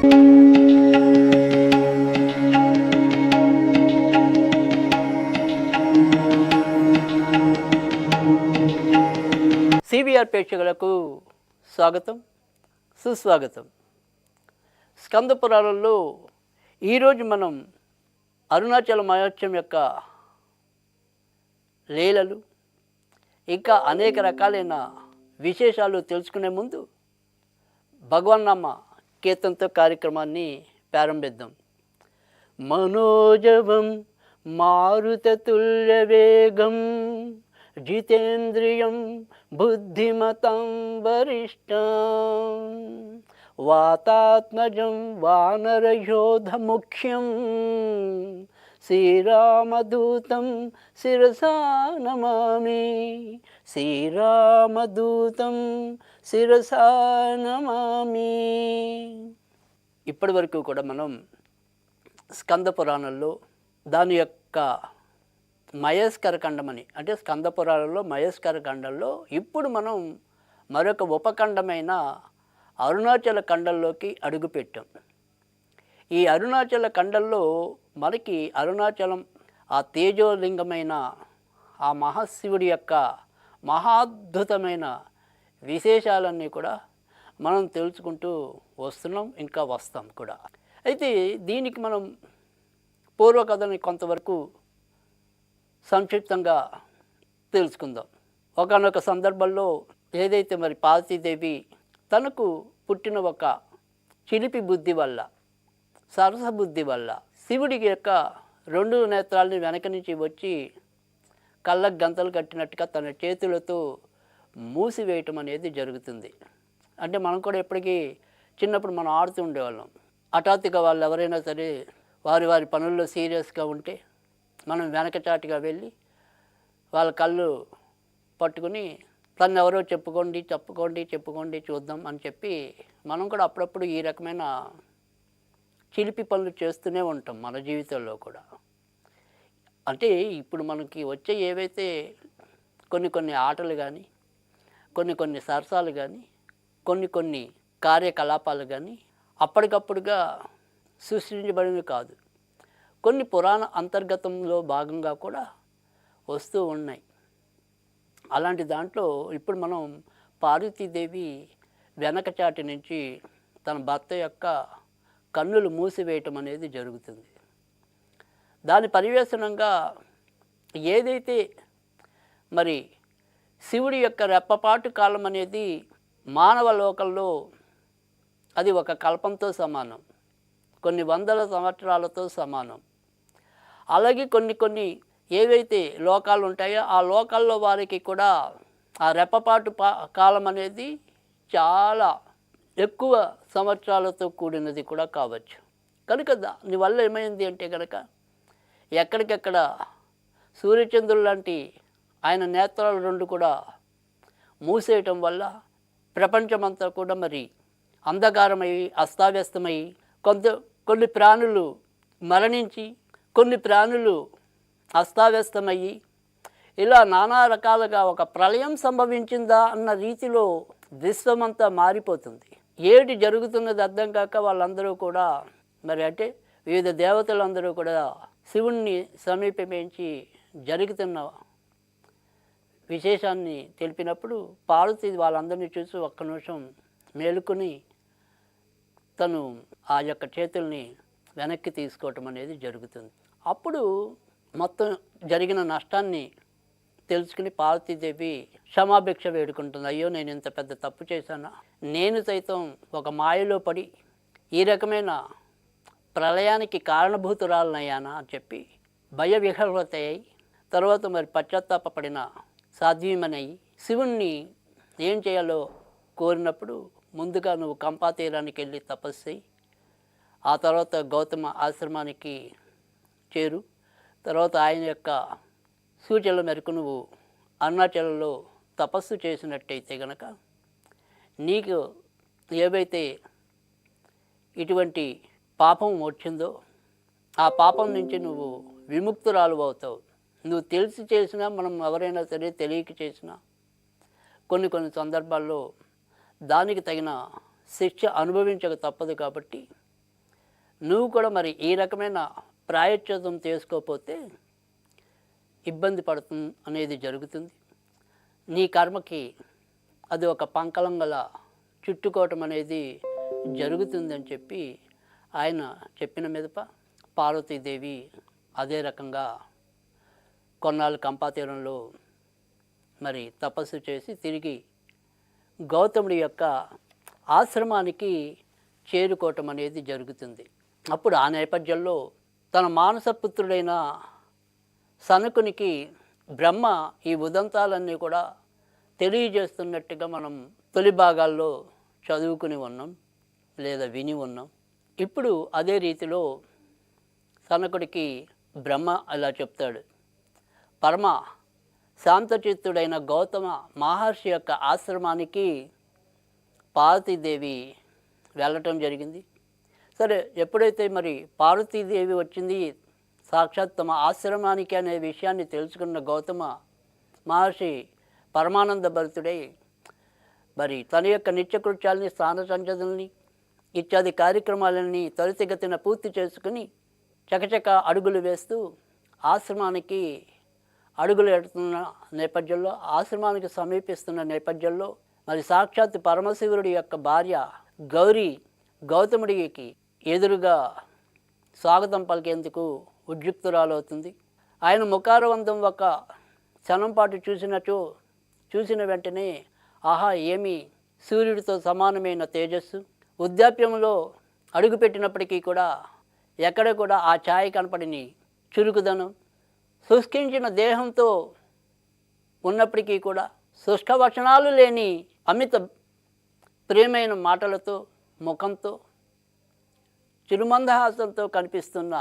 CVR ప్రేక్షకులకు స్వాగతం, సుస్వాగతం. స్కంద పురాణంలో ఈరోజు మనం అరుణాచల మహోత్సవం యొక్క లీలలు ఇంకా అనేక రకాలైన విశేషాలు తెలుసుకునే ముందు భగవన్నామ కీర్తనతో కార్యక్రమాన్ని ప్రారంభిద్దాం. మనోజవం మారుతతుల్య వేగం జితేంద్రియం బుద్ధిమతం వరిష్టం వాతాత్మజం వానరయోధముఖ్యం శ్రీరామదూతం శిరసా నమామి. శ్రీరామదూతం శిరసా నమామి. ఇప్పటి వరకు కూడా మనం స్కంద పురాణంలో దాని యొక్క మహేశ్వర ఖండమని, అంటే స్కంద పురాణంలో మహేశ్వర ఖండంలో ఇప్పుడు మనం మరొక ఉపఖండమైన అరుణాచల ఖండంలోకి అడుగుపెట్టాం. ఈ అరుణాచల ఖండంలో మనకి అరుణాచలం ఆ తేజోలింగమైన ఆ మహాశివుడి యొక్క మహాద్భుతమైన విశేషాలన్నీ కూడా మనం తెలుసుకుంటూ వస్తున్నాం, ఇంకా వస్తాం కూడా. అయితే దీనికి మనం పూర్వకథని కొంతవరకు సంక్షిప్తంగా తెలుసుకుందాం. ఒకానొక సందర్భంలో ఏదైతే మరి పార్వతీదేవి తనకు పుట్టిన ఒక చిలిపి బుద్ధి వల్ల, సరస బుద్ధి వల్ల శివుడికి యొక్క రెండు నేత్రాలని వెనక నుంచి వచ్చి కళ్ళకు గంతలు కట్టినట్టుగా తన చేతులతో మూసివేయటం అనేది జరుగుతుంది. అంటే మనం కూడా ఎప్పటికీ చిన్నప్పుడు మనం ఆడుతూ ఉండేవాళ్ళం. హఠాత్తుగా వాళ్ళు ఎవరైనా సరే వారి వారి పనుల్లో సీరియస్గా ఉంటే మనం వెనకచాటుగా వెళ్ళి వాళ్ళ కళ్ళు పట్టుకుని తను ఎవరో చెప్పుకోండి చూద్దాం అని చెప్పి మనం కూడా అప్పుడప్పుడు ఈ రకమైన చిలిపి పనులు చేస్తూనే ఉంటాం మన జీవితంలో కూడా. అంటే ఇప్పుడు మనకి వచ్చే ఏవైతే కొన్ని ఆటలు కానీ, కొన్ని సరసాలు కానీ, కొన్ని కార్యకలాపాలు కానీ అప్పటికప్పుడుగా సృష్టించబడినవి కాదు. కొన్ని పురాణ అంతర్గతంలో భాగంగా కూడా వస్తూ ఉన్నాయి. అలాంటి దాంట్లో ఇప్పుడు మనం పార్వతీదేవి వెనకచాటి నుంచి తన భర్త యొక్క కన్నులు మూసివేయటం అనేది జరుగుతుంది. దాని పర్యవసానంగా ఏదైతే మరి శివుడి యొక్క రెప్పపాటు కాలం అనేది మానవ లోకంలో అది ఒక కల్పంతో సమానం, కొన్ని వందల సంవత్సరాలతో సమానం. అలాగే కొన్ని ఏవైతే లోకాలు ఉంటాయో ఆ లోకాల్లో వారికి కూడా ఆ రెప్పపాటు కాలం అనేది చాలా ఎక్కువ సంవత్సరాలతో కూడినది కూడా కావచ్చు. కనుక దానివల్ల ఏమైంది అంటే కనుక ఎక్కడికెక్కడ సూర్యచంద్రులు లాంటి ఆయన నేత్రాలు రెండు కూడా మూసేయటం వల్ల ప్రపంచమంతా కూడా మరి అంధకారమై అస్తావ్యస్తమై కొన్ని ప్రాణులు మరణించి కొన్ని ప్రాణులు అస్తావ్యస్తమయ్యి ఇలా నానా రకాలుగా ఒక ప్రళయం సంభవించిందా అన్న రీతిలో విశ్వమంతా మారిపోతుంది. ఏటి జరుగుతున్నది అర్థం కాక వాళ్ళందరూ కూడా మరి అంటే వివిధ దేవతలందరూ కూడా శివుణ్ణి సమీపించి జరుగుతున్న విశేషాన్ని తెలిపినప్పుడు పార్వతి వాళ్ళందరినీ చూసి ఒక్క నిమిషం మేలుకొని తను ఆ యొక్క చేతుల్ని వెనక్కి తీసుకోవటం అనేది జరుగుతుంది. అప్పుడు మొత్తం జరిగిన నష్టాన్ని తెలుసుకుని పార్వతీదేవి క్షమాభిక్ష వేడుకుంటుంది. అయ్యో నేను ఇంత పెద్ద తప్పు చేశానా, నేను సైతం ఒక మాయలో పడి ఈ రకమైన ప్రళయానికి కారణభూతురాలనయ్యానా అని చెప్పి భయ విహ్వలత అయి తర్వాత మరి పశ్చాత్తాపడిన సాధ్వీమనై శివుణ్ణి ఏం చేయాలో కోరినప్పుడు ముందుగా నువ్వు కంపా తీరానికి వెళ్ళి తపస్సు చేయి, ఆ తర్వాత గౌతమ ఆశ్రమానికి చేరు, తర్వాత ఆయన యొక్క సూచనల మేరకు నువ్వు అరుణాచలంలో తపస్సు చేసినట్టయితే గనక నీకు ఏవైతే ఇటువంటి పాపం వచ్చిందో ఆ పాపం నుంచి నువ్వు విముక్తురాలు అవుతావు. నువ్వు తెలిసి చేసినా, మనం ఎవరైనా సరే తెలియక చేసినా కొన్ని సందర్భాల్లో దానికి తగిన శిక్ష అనుభవించక తప్పదు. కాబట్టి నువ్వు కూడా మరి ఈ రకమైన ప్రాయశ్చిత్తం చేసుకోకపోతే ఇబ్బంది పడుతుంది అనేది జరుగుతుంది. నీ కర్మకి అది ఒక పంకలంగల చుట్టుకోవటం అనేది జరుగుతుందని చెప్పి ఆయన చెప్పిన మీదప పార్వతీదేవి అదే రకంగా కొన్నాళ్ళు కంపాతీరంలో మరి తపస్సు చేసి తిరిగి గౌతముడి యొక్క ఆశ్రమానికి చేరుకోవటం అనేది జరుగుతుంది. అప్పుడు ఆ నేపథ్యంలో తన మానసపుత్రుడైన సనకునికి బ్రహ్మ ఈ ఉదంతాలన్నీ కూడా తెలియజేస్తున్నట్టుగా మనం తొలి భాగాల్లో చదువుకుని ఉన్నాం లేదా విని ఉన్నాం. ఇప్పుడు అదే రీతిలో సనకుడికి బ్రహ్మ అలా చెప్తాడు. పరమ శాంతచిత్తుడైన గౌతమ మహర్షి యొక్క ఆశ్రమానికి పార్వతీదేవి వెళ్ళటం జరిగింది. సరే, ఎప్పుడైతే మరి పార్వతీదేవి వచ్చింది సాక్షాత్ తమ ఆశ్రమానికి అనే విషయాన్ని తెలుసుకున్న గౌతమ మహర్షి పరమానంద భరితుడై మరి తన యొక్క నిత్యకృత్యాలని స్నాన సంచదుల్ని ఇత్యాది కార్యక్రమాలని త్వరితగతిన పూర్తి చేసుకుని చకచక అడుగులు వేస్తూ ఆశ్రమానికి అడుగులు ఎడుతున్న నేపథ్యంలో, ఆశ్రమానికి సమీపిస్తున్న నేపథ్యంలో మరి సాక్షాత్ పరమశివుడి యొక్క భార్య గౌరీ గౌతముడికి ఎదురుగా స్వాగతం పలికేందుకు ఉద్యుక్తురాలవుతుంది. ఆయన ముఖారవంతం ఒక క్షణం పాటు చూసిన వెంటనే ఆహా, ఏమి సూర్యుడితో సమానమైన తేజస్సు, వృద్ధాప్యంలో అడుగుపెట్టినప్పటికీ కూడా ఎక్కడ కూడా ఆ ఛాయ కనపడిని చురుకుదనం, శుష్కించిన దేహంతో ఉన్నప్పటికీ కూడా శుష్క వచనాలు లేని అమిత ప్రియమైన మాటలతో, ముఖంతో, చిరుమందహాసంతో కనిపిస్తున్న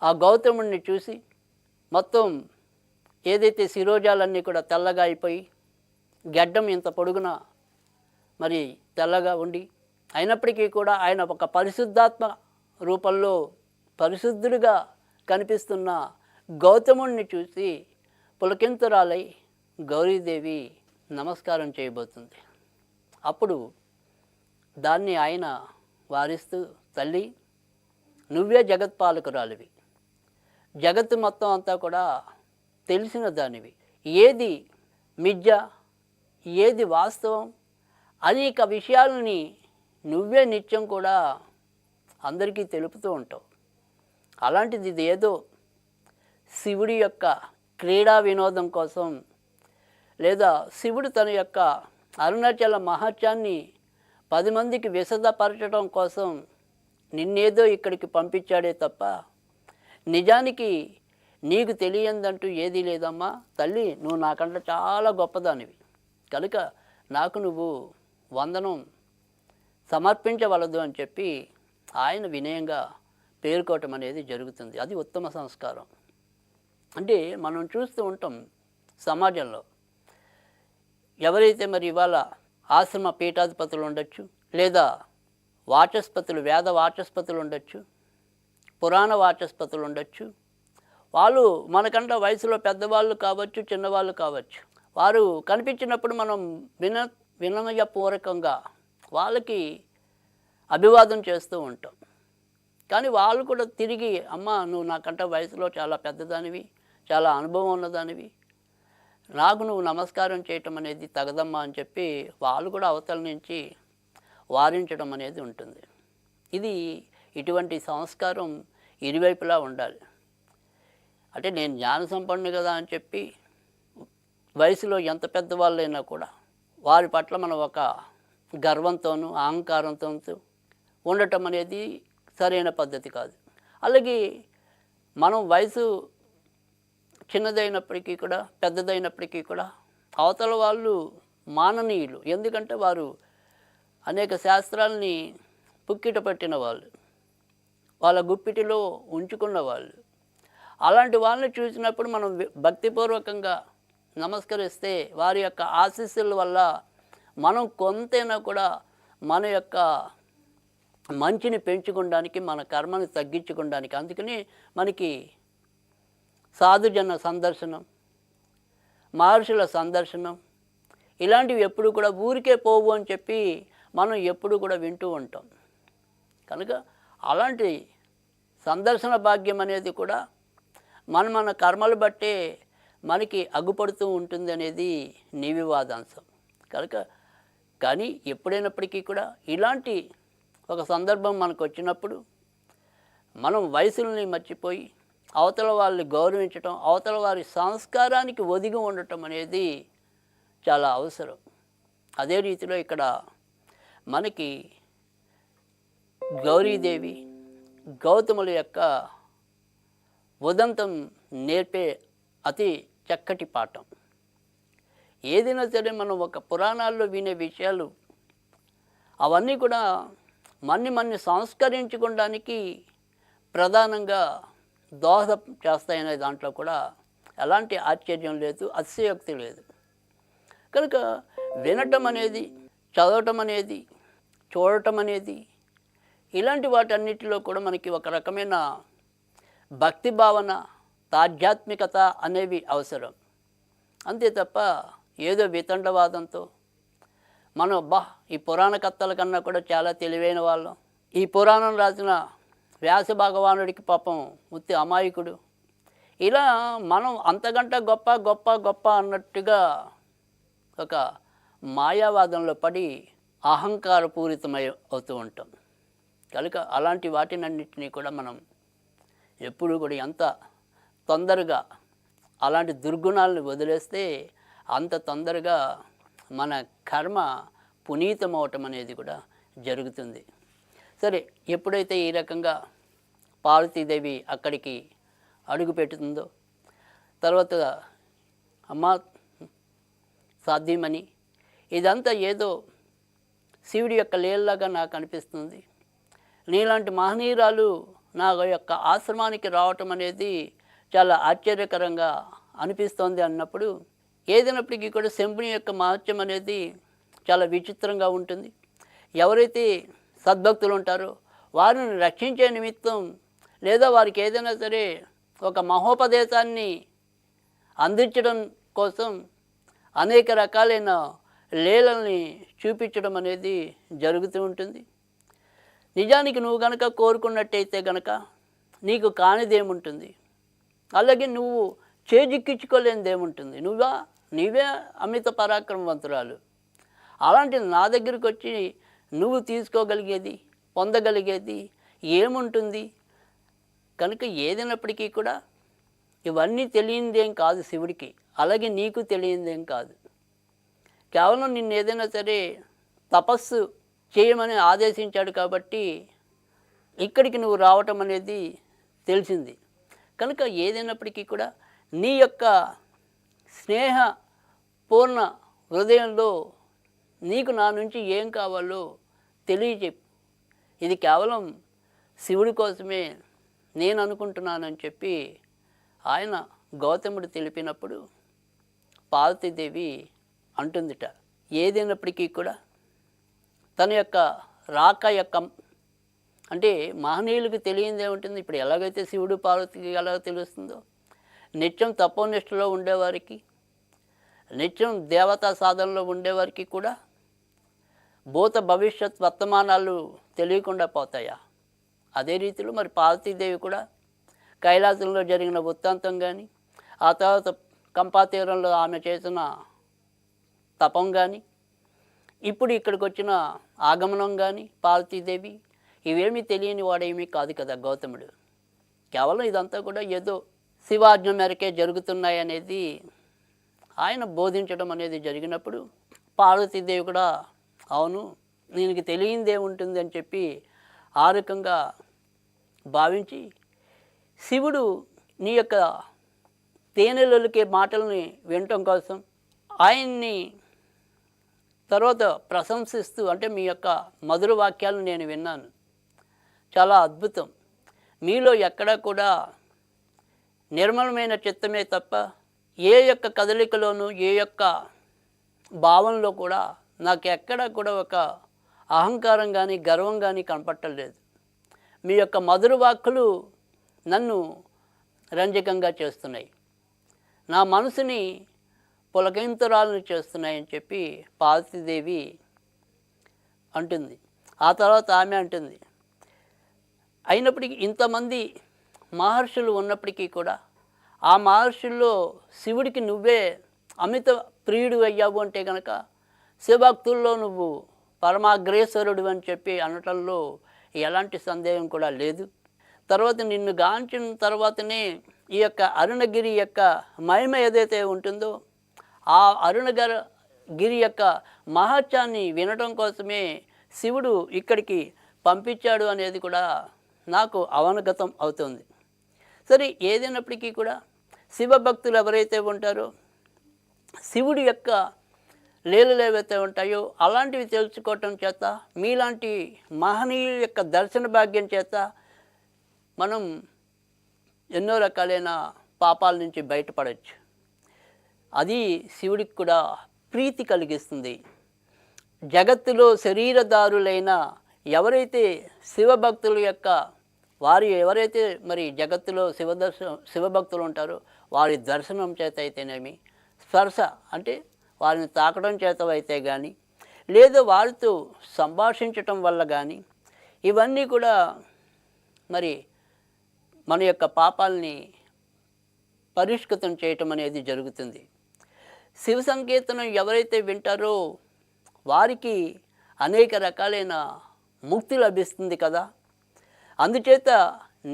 ఆ గౌతముడిని చూసి మొత్తం ఏదైతే శిరోజాలన్నీ కూడా తెల్లగా అయిపోయి గడ్డం ఇంత పొడుగున మరి తెల్లగా ఉండి అయినప్పటికీ కూడా ఆయన ఒక పరిశుద్ధాత్మ రూపంలో పరిశుద్ధుడిగా కనిపిస్తున్న గౌతముడిని చూసి పులకింతురాలై గౌరీదేవి నమస్కారం చేయబోతుంది. అప్పుడు దాన్ని ఆయన వారిస్తూ, తల్లి, నువ్వే జగత్పాలకురాలివి, జగత్తు మొత్తం అంతా కూడా తెలిసిన దానివి, ఏది మిథ్య ఏది వాస్తవం అనేక విషయాలని నువ్వే నిత్యం కూడా అందరికీ తెలుపుతూ ఉంటావు. అలాంటిది ఇది ఏదో శివుడి యొక్క క్రీడా వినోదం కోసం లేదా శివుడు తన యొక్క అరుణాచల మహత్యాన్ని 10 మందికి విశదపరచడం కోసం నిన్నేదో ఇక్కడికి పంపించాడే తప్ప నిజానికి నీకు తెలియందంటూ ఏదీ లేదమ్మా తల్లి, నువ్వు నాకంటే చాలా గొప్పదానివి, కనుక నాకు నువ్వు వందనం సమర్పించవలదు అని చెప్పి ఆయన వినయంగా పేర్కోవటం అనేది జరుగుతుంది. అది ఉత్తమ సంస్కారం. అంటే మనం చూస్తూ ఉంటాం సమాజంలో ఎవరైతే మరి ఇవాళ ఆశ్రమ పీఠాధిపతులు ఉండొచ్చు, లేదా వాచస్పతులు, వేద వాచస్పతులు ఉండొచ్చు, పురాణ వాచస్పతులు ఉండొచ్చు, వాళ్ళు మనకంటే వయసులో పెద్దవాళ్ళు కావచ్చు, చిన్నవాళ్ళు కావచ్చు, వారు కనిపించినప్పుడు మనం వినయపూర్వకంగా వాళ్ళకి అభివాదం చేస్తూ ఉంటాం. కానీ వాళ్ళు కూడా తిరిగి, అమ్మ నువ్వు నాకంటే వయసులో చాలా పెద్దదానివి, చాలా అనుభవం ఉన్నదానివి, నాకు నువ్వు నమస్కారం చేయటం అనేది తగదమ్మా అని చెప్పి వాళ్ళు కూడా అవతల నుంచి వారించడం అనేది ఉంటుంది. ఇది ఇటువంటి సంస్కారం ఇరువైపులా ఉండాలి. అంటే నేను జ్ఞాన సంపన్నుడు కదా అని చెప్పి వయసులో ఎంత పెద్దవాళ్ళైనా కూడా వారి పట్ల మనం ఒక గర్వంతోనూ అహంకారంతో ఉండటం అనేది సరైన పద్ధతి కాదు. అలాగే మనం వయసు చిన్నదైనప్పటికీ కూడా పెద్దదైనప్పటికీ కూడా అవతల వాళ్ళు మాననీయులు, ఎందుకంటే వారు అనేక శాస్త్రాలని పుక్కిట పట్టిన వాళ్ళు, వాళ్ళ గుప్పిటిలో ఉంచుకున్న వాళ్ళు. అలాంటి వాళ్ళని చూసినప్పుడు మనం భక్తిపూర్వకంగా నమస్కరిస్తే వారి యొక్క ఆశీస్సుల వల్ల మనం కొంతైనా కూడా మన యొక్క మంచిని పెంచుకోవడానికి, మన కర్మని తగ్గించుకోవడానికి, అందుకని మనకి సాధుజన సందర్శనం, మహర్షుల సందర్శనం ఇలాంటివి ఎప్పుడు కూడా ఊరికే పోవు అని చెప్పి మనం ఎప్పుడు కూడా వింటూ ఉంటాం. కనుక అలాంటి సందర్శన భాగ్యం అనేది కూడా మన కర్మలు బట్టే మనకి అగ్గుపడుతూ ఉంటుంది అనేది నిర్వివాదాంశం. కనుక కానీ ఎప్పుడైనప్పటికీ కూడా ఇలాంటి ఒక సందర్భం మనకు వచ్చినప్పుడు మనం వయసుల్ని మర్చిపోయి అవతల వాళ్ళని గౌరవించటం, అవతల వారి సంస్కారానికి ఒదిగి ఉండటం అనేది చాలా అవసరం. అదే రీతిలో ఇక్కడ మనకి గౌరీదేవి గౌతముల యొక్క ఉదంతం నేర్పే అతి చక్కటి పాఠం. ఏదైనా సరే మనం ఒక పురాణాల్లో వినే విషయాలు అవన్నీ కూడా మన్ని సంస్కరించుకోవడానికి ప్రధానంగా దోహదం చేస్తాయనే దాంట్లో కూడా ఎలాంటి ఆశ్చర్యం లేదు, అతిశయోక్తి లేదు. కనుక వినటం అనేది, చదవటం అనేది, చూడటం అనేది ఇలాంటి వాటన్నిటిలో కూడా మనకి ఒక రకమైన భక్తి భావన, ఆధ్యాత్మికత అనేవి అవసరం. అంతే తప్ప ఏదో వితండవాదంతో మనం ఈ పురాణ కథల కన్నా కూడా చాలా తెలివైన వాళ్ళం, ఈ పురాణం రాసిన వ్యాస భగవానుడికి పాపం ఉత్తి అమాయకుడు, ఇలా మనం అంతకంటే గొప్ప గొప్ప గొప్ప అన్నట్టుగా ఒక మాయావాదంలో పడి అహంకారపూరితమై అవుతూ ఉంటాం. కనుక అలాంటి వాటినన్నింటినీ కూడా మనం ఎప్పుడు కూడా ఎంత తొందరగా అలాంటి దుర్గుణాలను వదిలేస్తే అంత తొందరగా మన కర్మ పునీతమవటం అనేది కూడా జరుగుతుంది. సరే, ఎప్పుడైతే ఈ రకంగా పార్వతీదేవి అక్కడికి అడుగు పెడుతుందో, తర్వాత అమ్మ సాధ్యమని ఇదంతా ఏదో శివుడి యొక్క లీలలాగా నాకు అనిపిస్తుంది, నీలాంటి మహనీయురాలు నా యొక్క ఆశ్రమానికి రావటం అనేది చాలా ఆశ్చర్యకరంగా అనిపిస్తోంది అన్నప్పుడు, ఏదైనప్పటికీ కూడా శంభుని యొక్క మహత్యం అనేది చాలా విచిత్రంగా ఉంటుంది. ఎవరైతే సద్భక్తులు ఉంటారో వారిని రక్షించే నిమిత్తం లేదా వారికి ఏదైనా సరే ఒక మహోపదేశాన్ని అందించడం కోసం అనేక రకాలైన లీలల్ని చూపించడం అనేది జరుగుతూ ఉంటుంది. నిజానికి నువ్వు గనక కోరుకున్నట్టయితే గనక నీకు కానిదేముంటుంది, అలాగే నువ్వు చేజిక్కించుకోలేనిదేముంటుంది, నీవే అమిత పరాక్రమవంతురాలు. అలాంటిది నా దగ్గరికి వచ్చి నువ్వు తీసుకోగలిగేది, పొందగలిగేది ఏముంటుంది? కనుక ఏదైనప్పటికీ కూడా ఇవన్నీ తెలియనిదేం కాదు శివుడికి, అలాగే నీకు తెలియనిదేం కాదు. కేవలం నిన్ను ఏదైనా సరే తపస్సు చేయమని ఆదేశించాడు కాబట్టి ఇక్కడికి నువ్వు రావటం అనేది తెలిసింది. కనుక ఏదైనప్పటికీ కూడా నీ యొక్క స్నేహ పూర్ణ హృదయంలో నీకు నా నుంచి ఏం కావాలో తెలియచెప్పు, ఇది కేవలం శివుడి కోసమే నేను అనుకుంటున్నానని చెప్పి ఆయన గౌతముడు తెలిపినప్పుడు పార్వతీదేవి అంటుందిట, ఏదైనప్పటికీ కూడా తన యొక్క రాక యొక్క అంటే మహనీయులకు తెలియందే ఉంటుంది. ఇప్పుడు ఎలాగైతే శివుడు పార్వతికి ఎలాగ తెలుస్తుందో, నిత్యం తపోనిష్టలో ఉండేవారికి, నిత్యం దేవతా సాధనలో ఉండేవారికి కూడా భూత భవిష్యత్ వర్తమానాలు తెలియకుండా పోతాయా? అదే రీతిలో మరి పార్వతీదేవి కూడా కైలాసంలో జరిగిన వృత్తాంతం కానీ, ఆ తర్వాత కంపాతీరంలో ఆమె చేసిన తపం కానీ, ఇప్పుడు ఇక్కడికి వచ్చిన ఆగమనం కానీ పార్వతీదేవి ఇవేమీ తెలియని వాడేమీ కాదు కదా గౌతముడు. కేవలం ఇదంతా కూడా ఏదో శివాజ్ఞ మేరకే జరుగుతున్నాయి అనేది ఆయన బోధించడం అనేది జరిగినప్పుడు పార్వతీదేవి కూడా అవును దీనికి తెలియందేముంటుంది అని చెప్పి ఆ రకంగా భావించి, శివుడు నీ యొక్క తేనెలొలికే మాటల్ని వినటం కోసం ఆయన్ని తర్వాత ప్రశంసిస్తూ, అంటే మీ యొక్క మధుర వాక్యాలను నేను విన్నాను, చాలా అద్భుతం, మీలో ఎక్కడా కూడా నిర్మలమైన చిత్తమే తప్ప ఏ యొక్క కదలికలోనూ ఏ యొక్క భావంలో కూడా నాకు ఎక్కడా కూడా ఒక అహంకారం కానీ గర్వం కానీ కనపట్టలేదు. మీ యొక్క మధుర వాక్కులు నన్ను రంజకంగా చేస్తున్నాయి, నా మనసుని పులకింతురాలను చేస్తున్నాయని చెప్పి పార్వతీదేవి అంటుంది. ఆ తర్వాత ఆమె అంటుంది, అయినప్పటికీ ఇంతమంది మహర్షులు ఉన్నప్పటికీ కూడా ఆ మహర్షుల్లో శివుడికి నువ్వే అమిత ప్రియుడు అయ్యావు అంటే కనుక శివభక్తుల్లో నువ్వు పరమాగ్రేసరుడు అని చెప్పి అనటంలో ఎలాంటి సందేహం కూడా లేదు. తర్వాత నిన్ను గాంచిన తర్వాతనే ఈ యొక్క అరుణగిరి యొక్క మహిమ ఏదైతే ఉంటుందో ఆ అరుణగిరి యొక్క మహత్యాన్ని వినడం కోసమే శివుడు ఇక్కడికి పంపించాడు అనేది కూడా నాకు అవనగతం అవుతుంది. సరే, ఏదైనప్పటికీ కూడా శివభక్తులు ఎవరైతే ఉంటారో శివుడి యొక్క లీలలు ఏవైతే ఉంటాయో అలాంటివి తెలుసుకోవటం చేత మీలాంటి మహనీయుల యొక్క దర్శన భాగ్యం చేత మనం ఎన్నో రకాలైన పాపాల నుంచి బయటపడవచ్చు. అది శివుడికి కూడా ప్రీతి కలిగిస్తుంది. జగత్తులో శరీరదారులైన ఎవరైతే శివభక్తుల యొక్క వారు ఎవరైతే మరి జగత్తులో శివభక్తులు ఉంటారో వారి దర్శనం చేత అయితేనేమి, స్పర్శ అంటే వారిని తాకడం చేత అయితే కానీ, లేదా వారితో సంభాషించటం వల్ల కానీ, ఇవన్నీ కూడా మరి మన యొక్క పాపాలని పరిష్కృతం చేయటం అనేది జరుగుతుంది. శివ సంకీర్తనం ఎవరైతే వింటారో వారికి అనేక రకాలైన ముక్తి లభిస్తుంది కదా. అందుచేత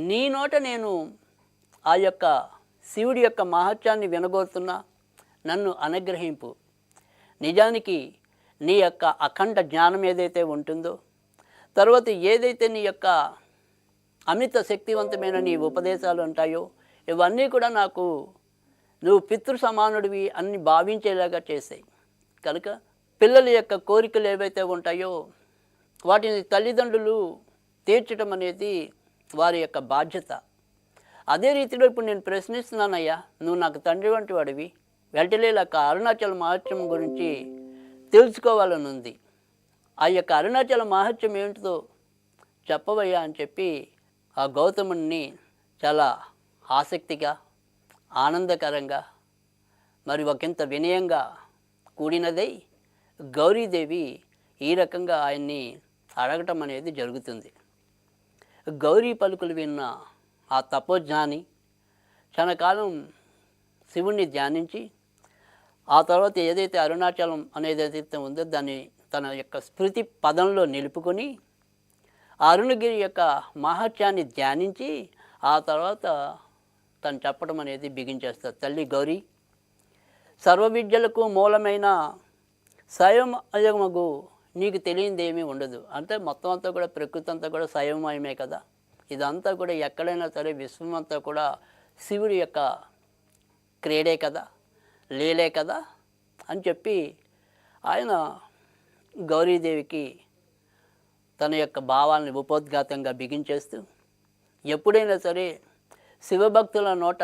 నీ నోట నేను ఆ యొక్క శివుడి యొక్క మహత్యాన్ని వినగోరుతున్నా, నన్ను అనుగ్రహింపు. నిజానికి నీ యొక్క అఖండ జ్ఞానం ఏదైతే ఉంటుందో, తర్వాత ఏదైతే నీ యొక్క అమిత శక్తివంతమైన నీ ఉపదేశాలు ఉంటాయో ఇవన్నీ కూడా నాకు నువ్వు పితృ సమానుడివి అని భావించేలాగా చేసాయి. కనుక పిల్లల యొక్క కోరికలు ఏవైతే ఉంటాయో వాటిని తల్లిదండ్రులు తీర్చడం అనేది వారి యొక్క బాధ్యత. అదే రీతిలో ఇప్పుడు నేను ప్రశ్నిస్తున్నానయ్యా, నువ్వు నాకు తండ్రి వంటి వాడివి, వెంటనే అరుణాచల మహత్యం గురించి తెలుసుకోవాలని ఉంది. ఆ యొక్క అరుణాచల మహత్యం ఏమిటిదో చెప్పవయ్యా అని చెప్పి ఆ గౌతముని చాలా ఆసక్తిగా, ఆనందకరంగా, మరి ఒకంత వినయంగా కూడినదై గౌరీదేవి ఈ రకంగా ఆయన్ని అడగటం అనేది జరుగుతుంది. గౌరీ పలుకులు విన్న ఆ తపోజ్ఞాని క్షణకాలం శివుణ్ణి ధ్యానించి ఆ తర్వాత ఏదైతే అరుణాచలం అనేది ఏదైతే ఉందో దాన్ని తన యొక్క స్మృతి పదంలో నిలుపుకొని ఆ అరుణగిరి యొక్క మహత్యాన్ని ధ్యానించి ఆ తర్వాత తను చెప్పడం అనేది బిగించేస్తారు. తల్లి గౌరీ, సర్వ విద్యలకు మూలమైన స్వయంమగు నీకు తెలియంది ఏమీ ఉండదు. అంటే మొత్తం అంతా కూడా ప్రకృతి అంతా కూడా స్వయంమయమే కదా. ఇదంతా కూడా ఎక్కడైనా సరే విశ్వం అంతా కూడా శివుడి యొక్క క్రీడే కదా, లీలే కదా అని చెప్పి ఆయన గౌరీదేవికి తన యొక్క భావాలను ఉపోద్ఘాతంగా బిగించేస్తూ ఎప్పుడైనా సరే శివభక్తుల నోట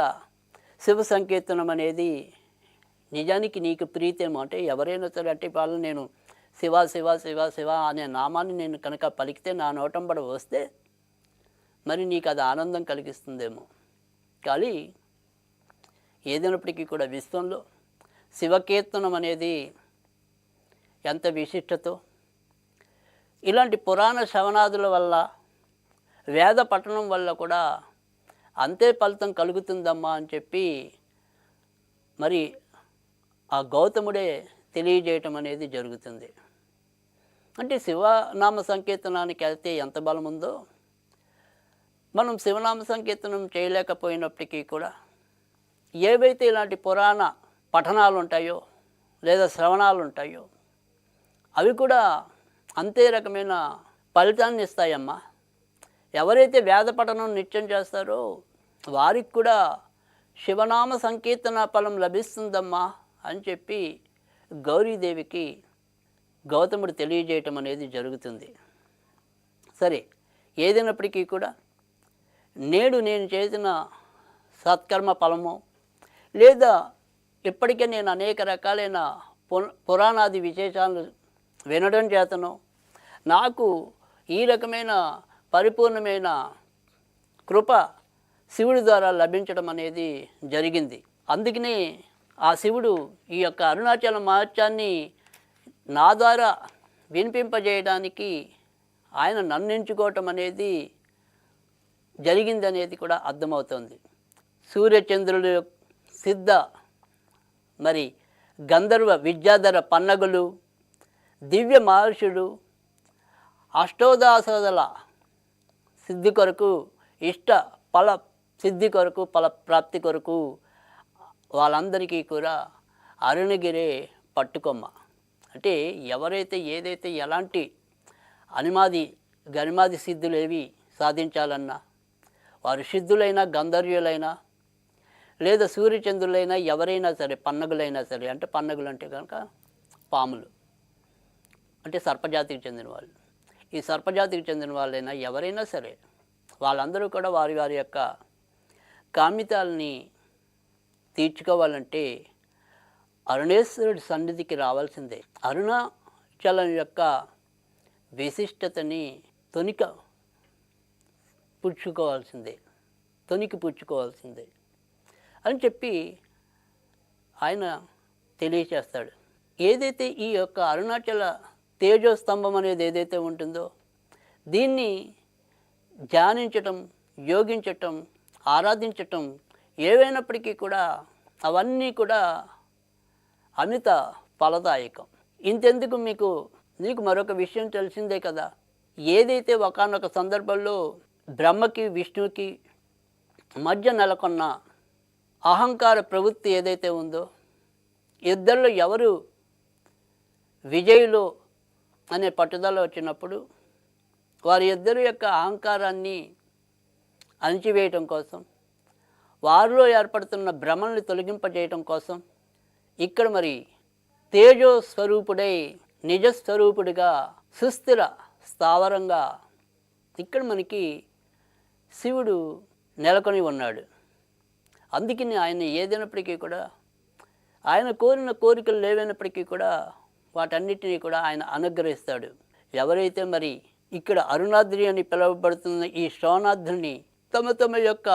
శివ సంకీర్తనం అనేది నిజానికి నీకు ప్రీతేమో, అంటే ఎవరైనా సరే అంటే వాళ్ళు నేను శివ శివ శివ శివ అనే నామాన్ని నేను కనుక పలికితే నా నోటంబడ వస్తే మరి నీకు అది ఆనందం కలిగిస్తుందేమో. కానీ ఏదైనప్పటికీ కూడా విశ్వంలో శివకీర్తనం అనేది ఎంత విశిష్టతో, ఇలాంటి పురాణ శ్రవణాదుల వల్ల వేద పఠనం వల్ల కూడా అంతే ఫలితం కలుగుతుందమ్మా అని చెప్పి మరి ఆ గౌతముడే తెలియజేయటం అనేది జరుగుతుంది. అంటే శివనామ సంకీర్తనానికి వెళ్తే ఎంత బలం ఉందో, మనం శివనామ సంకీర్తనం చేయలేకపోయినప్పటికీ కూడా ఏవైతే ఇలాంటి పురాణ పఠనాలు ఉంటాయో లేదా శ్రవణాలు ఉంటాయో అవి కూడా అంతే రకమైన ఫలితాన్ని ఇస్తాయమ్మా. ఎవరైతే వేద పఠనం నిత్యం చేస్తారో వారికి కూడా శివనామ సంకీర్తన ఫలం లభిస్తుందమ్మా అని చెప్పి గౌరీదేవికి గౌతముడు తెలియజేయటం అనేది జరుగుతుంది. సరే, ఏదైనప్పటికీ కూడా నేడు నేను చేసిన సత్కర్మ ఫలమో లేదా ఇప్పటికే నేను అనేక రకాలైన పురాణాది విశేషాలు వినడం చేతనో నాకు ఈ రకమైన పరిపూర్ణమైన కృప శివుడి ద్వారా లభించడం అనేది జరిగింది. అందుకనే ఆ శివుడు ఈ యొక్క అరుణాచల మహత్యాన్ని నా ద్వారా వినిపింపజేయడానికి ఆయన నన్ను ఎంచుకోవటం అనేది జరిగిందనేది కూడా అర్థమవుతుంది. సూర్యచంద్రులు సిద్ధ మరి గంధర్వ విద్యాధర పన్నగులు, దివ్య మహర్షులు, అష్టోదాసల సిద్ధి కొరకు, ఇష్ట ఫల సిద్ధి కొరకు, ఫల ప్రాప్తి కొరకు వాళ్ళందరికీ కూడా అరుణగిరే పట్టుకొమ్మ. అంటే ఎవరైతే ఏదైతే ఎలాంటి అనిమాది గనిమాది సిద్ధులు ఏవి సాధించాలన్నా, వారు సిద్ధులైనా గంధర్వులైనా లేదా సూర్యచంద్రులైనా ఎవరైనా సరే, పన్నగులైనా సరే, అంటే పన్నగులు అంటే కనుక పాములు, అంటే సర్పజాతికి చెందిన వాళ్ళు. ఈ సర్పజాతికి చెందిన వాళ్ళైనా ఎవరైనా సరే వాళ్ళందరూ కూడా వారి వారి యొక్క కామితాలని తీర్చుకోవాలంటే అరుణేశ్వరుడి సన్నిధికి రావాల్సిందే. అరుణాచలం యొక్క విశిష్టతని తొనికి పుచ్చుకోవాల్సిందే అని చెప్పి ఆయన తెలియచేస్తాడు. ఏదైతే ఈ యొక్క అరుణాచల తేజోస్తంభం అనేది ఏదైతే ఉంటుందో దీన్ని ధ్యానించటం, యోగించటం, ఆరాధించటం ఏవైనప్పటికీ కూడా అవన్నీ కూడా అమిత ఫలదాయకం. ఇంతెందుకు నీకు మరొక విషయం తెలిసిందే కదా. ఏదైతే ఒకానొక సందర్భంలో బ్రహ్మకి విష్ణువుకి మధ్య నెలకొన్న అహంకార ప్రవృత్తి ఏదైతే ఉందో, ఇద్దరిలో ఎవరు విజయులు అనే పట్టుదల వచ్చినప్పుడు వారి ఇద్దరి యొక్క అహంకారాన్ని అణిచివేయటం కోసం, వారిలో ఏర్పడుతున్న భ్రమల్ని తొలగింపజేయటం కోసం ఇక్కడ మరి తేజో స్వరూపుడై నిజస్వరూపుడిగా సుస్థిర స్థావరంగా ఇక్కడ మనకి శివుడు నెలకొని ఉన్నాడు. అందుకని ఆయన ఏదైనప్పటికీ కూడా, ఆయన కోరిన కోరికలు లేవైనప్పటికీ కూడా వాటన్నిటినీ కూడా ఆయన అనుగ్రహిస్తాడు. ఎవరైతే మరి ఇక్కడ అరుణాద్రి అని పిలువబడుతున్న ఈ శోణాద్రిని తమ తమ యొక్క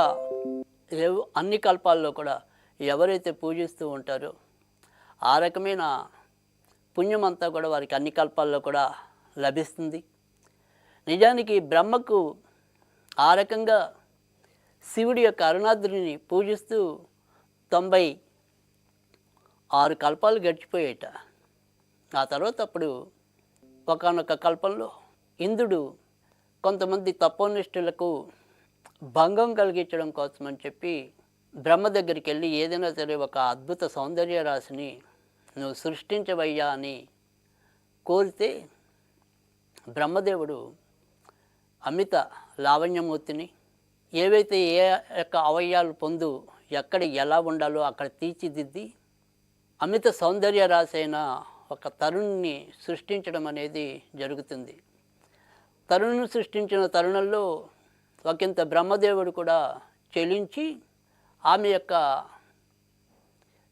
అన్ని కల్పాల్లో కూడా ఎవరైతే పూజిస్తూ ఉంటారో ఆ రకమైన పుణ్యమంతా కూడా వారికి అన్ని కల్పాల్లో కూడా లభిస్తుంది. నిజానికి బ్రహ్మకు ఆ రకంగా శివుడి యొక్క అరుణాద్రిని పూజిస్తూ 96 కల్పాలు గడిచిపోయేట. ఆ తర్వాత అప్పుడు ఒకానొక కల్పంలో ఇంద్రుడు కొంతమంది తపోనిష్ఠులకు భంగం కలిగించడం కోసమని చెప్పి బ్రహ్మ దగ్గరికి వెళ్ళి ఏదైనా సరే ఒక అద్భుత సౌందర్య రాశిని నువ్వు సృష్టించవయ్యా అని కోరితే బ్రహ్మదేవుడు అమిత లావణ్యమూర్తిని ఏవైతే ఏ యొక్క అవయవాలు పొందు ఎక్కడ ఎలా ఉండాలో అక్కడ తీర్చిదిద్ది అమిత సౌందర్య రాశి అయిన ఒక తరుణ్ణి సృష్టించడం అనేది జరుగుతుంది. తరుణ్ణి సృష్టించిన తరుణంలో ఒకంత బ్రహ్మదేవుడు కూడా చెలించి ఆమె యొక్క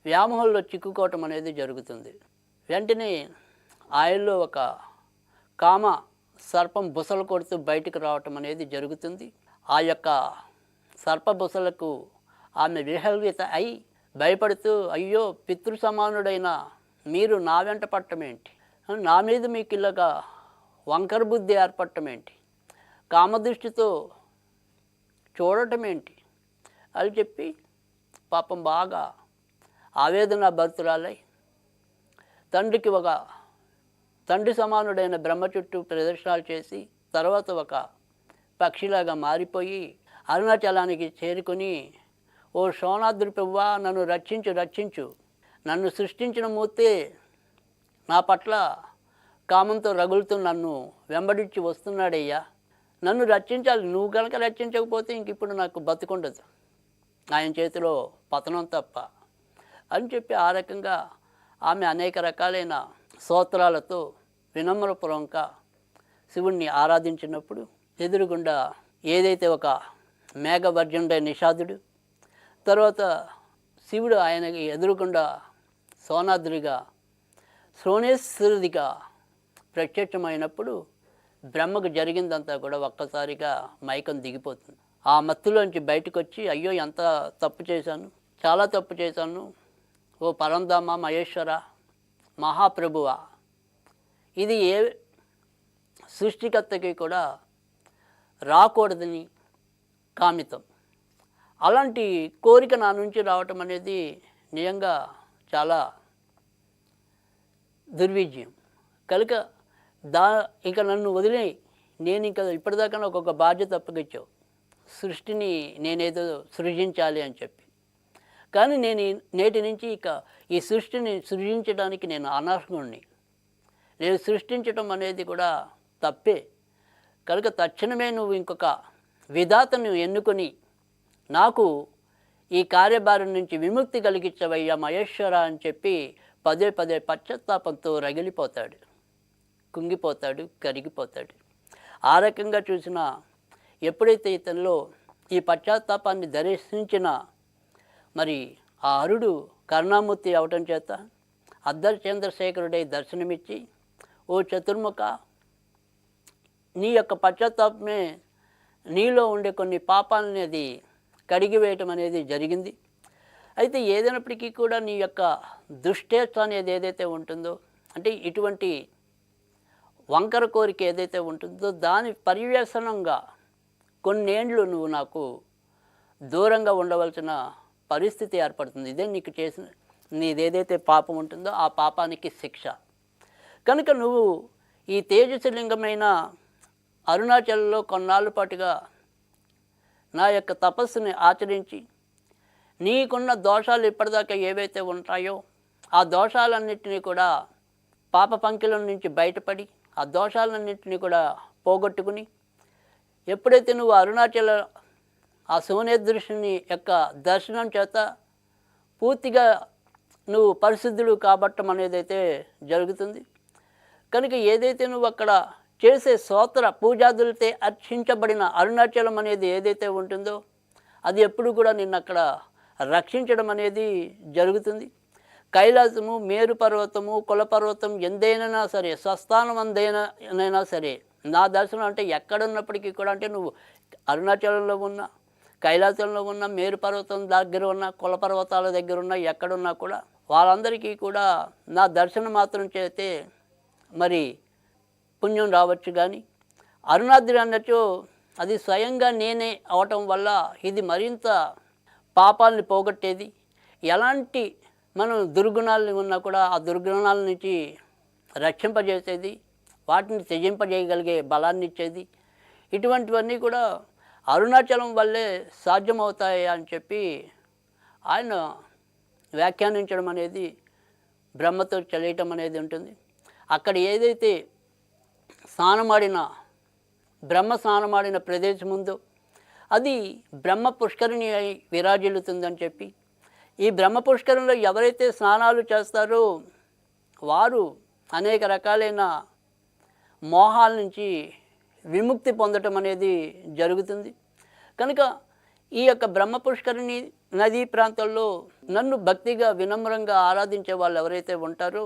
వ్యామోహంలో చిక్కుకోవటం అనేది జరుగుతుంది. వెంటనే ఆయల్లో ఒక కామ సర్పం బుసలు కొడుతూ బయటకు రావటం అనేది జరుగుతుంది. ఆ యొక్క సర్ప బుసలకు ఆమె విహల్విత అయి భయపడుతూ, అయ్యో పితృ సమానుడైన మీరు నా వెంట పట్టమేంటి, నా మీద మీకు ఇలాగా వంకర బుద్ధి ఏర్పడటమేంటి, కామదృష్టితో చూడటమేంటి అని చెప్పి పాపం బాగా ఆవేదన భర్తురాలై తండ్రికి ఒక తండ్రి సమానుడైన బ్రహ్మ చుట్టూ ప్రదర్శనలు చేసి తర్వాత ఒక పక్షిలాగా మారిపోయి అరుణాచలానికి చేరుకొని, ఓ శోణాద్రి ప్రభువా, నన్ను రక్షించు, నన్ను సృష్టించిన మూర్తే నా పట్ల కామంతో రగులుతూ నన్ను వెంబడించి వస్తున్నాడయ్యా, నన్ను రక్షించాలి, నువ్వు కనుక రక్షించకపోతే ఇంక ఇప్పుడు నాకు బతుకుండదు, ఆయన చేతిలో పతనం తప్ప అని చెప్పి ఆ రకంగా ఆమె అనేక రకాలైన స్తోత్రాలతో వినమ్రపూర్వకంగా శివుణ్ణి ఆరాధించినప్పుడు ఎదురుగుండా ఏదైతే ఒక మేఘవర్జునుడైన నిషాదుడు, తర్వాత శివుడు ఆయనకి ఎదురుగుండా సోనాద్రిగా శ్రోణేశ్వరుడిగా ప్రత్యక్షమైనప్పుడు బ్రహ్మకు జరిగిందంతా కూడా ఒక్కసారిగా మైకం దిగిపోతుంది. ఆ మత్తులోంచి బయటకు వచ్చి, అయ్యో ఎంత తప్పు చేశాను, చాలా తప్పు చేశాను, ఓ పరంధామ మహేశ్వర మహాప్రభువా, ఇది ఏ సృష్టికర్తకి కూడా రాకూడదని కామితం. అలాంటి కోరిక నా నుంచి రావటం అనేది నిజంగా చాలా దుర్విజయం. కనుక ఇక నన్ను వదిలేయి, నేను ఇంకా ఇప్పటిదాకా నాకు ఒక బాధ్యత అప్పగించావు, సృష్టిని నేనేదో సృజించాలి అని చెప్పి. కానీ నేను నేటి నుంచి ఇక ఈ సృష్టిని సృజించడానికి నేను అనర్హుణ్ణి. నేను సృష్టించడం అనేది కూడా తప్పే. కనుక తక్షణమే నువ్వు ఇంకొక విధాతను ఎన్నుకొని నాకు ఈ కార్యభారం నుంచి విముక్తి కలిగించవయ్యా మహేశ్వర అని చెప్పి పదే పదే పశ్చాత్తాపంతో రగిలిపోతాడు, కుంగిపోతాడు, కరిగిపోతాడు. ఆ రకంగా చూసిన ఎప్పుడైతే ఇతనిలో ఈ పశ్చాత్తాపాన్ని దర్శించిన మరి ఆ హరుడు కరుణామూర్తి అవటం చేత అద్దరి చంద్రశేఖరుడై దర్శనమిచ్చి, ఓ చతుర్ముఖ, నీ యొక్క పశ్చాత్తాపమే నీలో ఉండే కొన్ని పాపాలని అది కడిగివేయటం అనేది జరిగింది. అయితే ఏదైనప్పటికీ కూడా నీ యొక్క దుష్టేచ్ఛ అనేది ఏదైతే ఉంటుందో, అంటే ఇటువంటి వంకర కోరిక ఏదైతే ఉంటుందో దాని పర్యవసనంగా కొన్నేండ్లు నువ్వు నాకు దూరంగా ఉండవలసిన పరిస్థితి ఏర్పడుతుంది. ఇదే నీకు చేసిన నీదేదైతే పాపం ఉంటుందో ఆ పాపానికి శిక్ష. కనుక నువ్వు ఈ తేజస్లింగమైన అరుణాచల్లో కొన్నాళ్ళ పాటుగా నా యొక్క తపస్సుని ఆచరించి నీకున్న దోషాలు ఇప్పటిదాకా ఏవైతే ఉంటాయో ఆ దోషాలన్నింటినీ కూడా పాప పంకిలం నుంచి బయటపడి ఆ దోషాలన్నింటినీ కూడా పోగొట్టుకుని, ఎప్పుడైతే నువ్వు అరుణాచల ఆ శివనేదృష్ణుని యొక్క దర్శనం చేత పూర్తిగా నువ్వు పరిశుద్ధుడు కాబట్టం అనేది అయితే జరుగుతుంది. కనుక ఏదైతే నువ్వు అక్కడ చేసే స్తోత్ర పూజాదులతో అర్చించబడిన అరుణాచలం అనేది ఏదైతే ఉంటుందో అది ఎప్పుడు కూడా నిన్ను అక్కడ రక్షించడం అనేది జరుగుతుంది. కైలాసము, మేరు పర్వతము, కులపర్వతం ఎందైనా సరే, స్వస్థానం అందైనా సరే, నా దర్శనం అంటే ఎక్కడున్నప్పటికీ కూడా, అంటే నువ్వు అరుణాచలంలో ఉన్న, కైలాసంలో ఉన్న, మేరు పర్వతం దగ్గర ఉన్న, కులపర్వతాల దగ్గర ఉన్న, ఎక్కడున్నా కూడా వాళ్ళందరికీ కూడా నా దర్శనం మాత్రం చేస్తే మరి పుణ్యం రావచ్చు. కానీ అరుణాద్రి అన్నచో అది స్వయంగా నేనే అవటం వల్ల ఇది మరింత పాపాలని పోగొట్టేది. ఎలాంటి మనం దుర్గుణాలని ఉన్నా కూడా ఆ దుర్గుణాల నుంచి రక్షింపజేసేది, వాటిని త్యజింపజేయగలిగే బలాన్ని ఇచ్చేది. ఇటువంటివన్నీ కూడా అరుణాచలం వల్లే సాధ్యమవుతాయి అని చెప్పి ఆయన వ్యాఖ్యానించడం అనేది, బ్రహ్మతో చలియటం అనేది ఉంటుంది. అక్కడ ఏదైతే బ్రహ్మ స్నానమాడిన ప్రదేశం ఉందో అది బ్రహ్మ పుష్కరిణి అయి విరాజిల్లుతుందని చెప్పి, ఈ బ్రహ్మ పుష్కరంలో ఎవరైతే స్నానాలు చేస్తారో వారు అనేక రకాలైన మోహాల నుంచి విముక్తి పొందటం అనేది జరుగుతుంది. కనుక ఈ యొక్క బ్రహ్మ పుష్కరిణి నదీ ప్రాంతంలో నన్ను భక్తిగా వినమ్రంగా ఆరాధించే వాళ్ళు ఎవరైతే ఉంటారో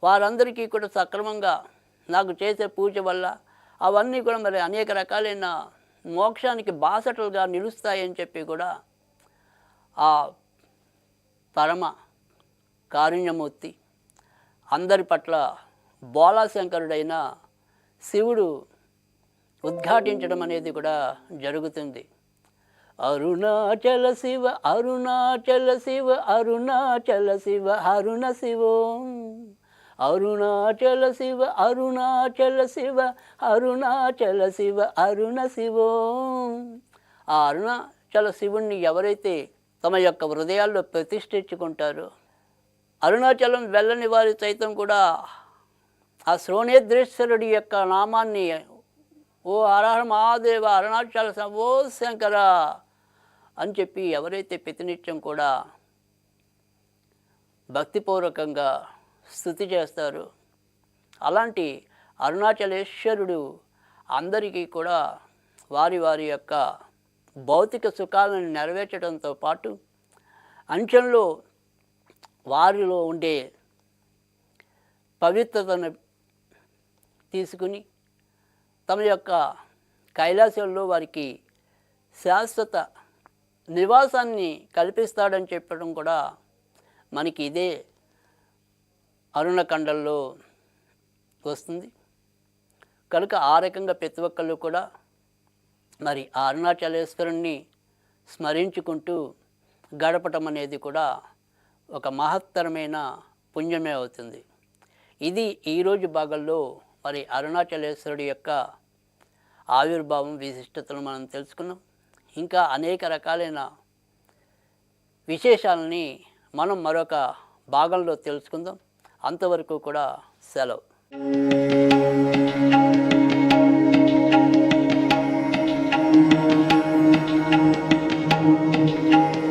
వారందరికీ కూడా సక్రమంగా నాకు చేసే పూజ వల్ల అవన్నీ కూడా మరి అనేక రకాలైన మోక్షానికి బాసటలుగా నిలుస్తాయని చెప్పి కూడా ఆ పరమ కారుణ్యమూర్తి, అందరి పట్ల బోళాశంకరుడైన శివుడు ఉద్ఘాటించడం అనేది కూడా జరుగుతుంది. అరుణాచల శివ, అరుణాచల శివ, అరుణాచల శివ, అరుణ శివోం, అరుణాచల శివ, అరుణాచల శివ, అరుణాచల శివ, అరుణ శివోం. ఆ అరుణాచల శివుణ్ణి ఎవరైతే తమ యొక్క హృదయాల్లో ప్రతిష్ఠించుకుంటారో, అరుణాచలం వెళ్ళని వారి సైతం కూడా ఆ శ్రోణేద్రేశ్వరుడి యొక్క నామాన్ని, ఓ హరహర మహాదేవ, అరుణాచల ఓ శంకర అని చెప్పి ఎవరైతే ప్రతినిత్యం కూడా భక్తిపూర్వకంగా స్తుతి చేస్తారో అలాంటి అరుణాచలేశ్వరుడు అందరికీ కూడా వారి వారి యొక్క భౌతిక సుఖాలను నెరవేర్చడంతో పాటు అంచెంలో వారిలో ఉండే పవిత్రతను తీసుకుని తమ యొక్క కైలాసంలో వారికి శాశ్వత నివాసాన్ని కల్పిస్తాడని చెప్పడం కూడా మనకి ఇదే అరుణఖండంలో వస్తుంది. కనుక ఆ రకంగా ప్రతి ఒక్కళ్ళు కూడా మరి ఆ అరుణాచలేశ్వరుణ్ణి స్మరించుకుంటూ గడపటం అనేది కూడా ఒక మహత్తరమైన పుణ్యమే అవుతుంది. ఇది ఈరోజు భాగంలో మరి అరుణాచలేశ్వరుడి యొక్క ఆవిర్భావం విశిష్టతను మనం తెలుసుకున్నాం. ఇంకా అనేక రకాలైన విశేషాలని మనం మరొక భాగంలో తెలుసుకుందాం. అంతవరకు కూడా సెలవు.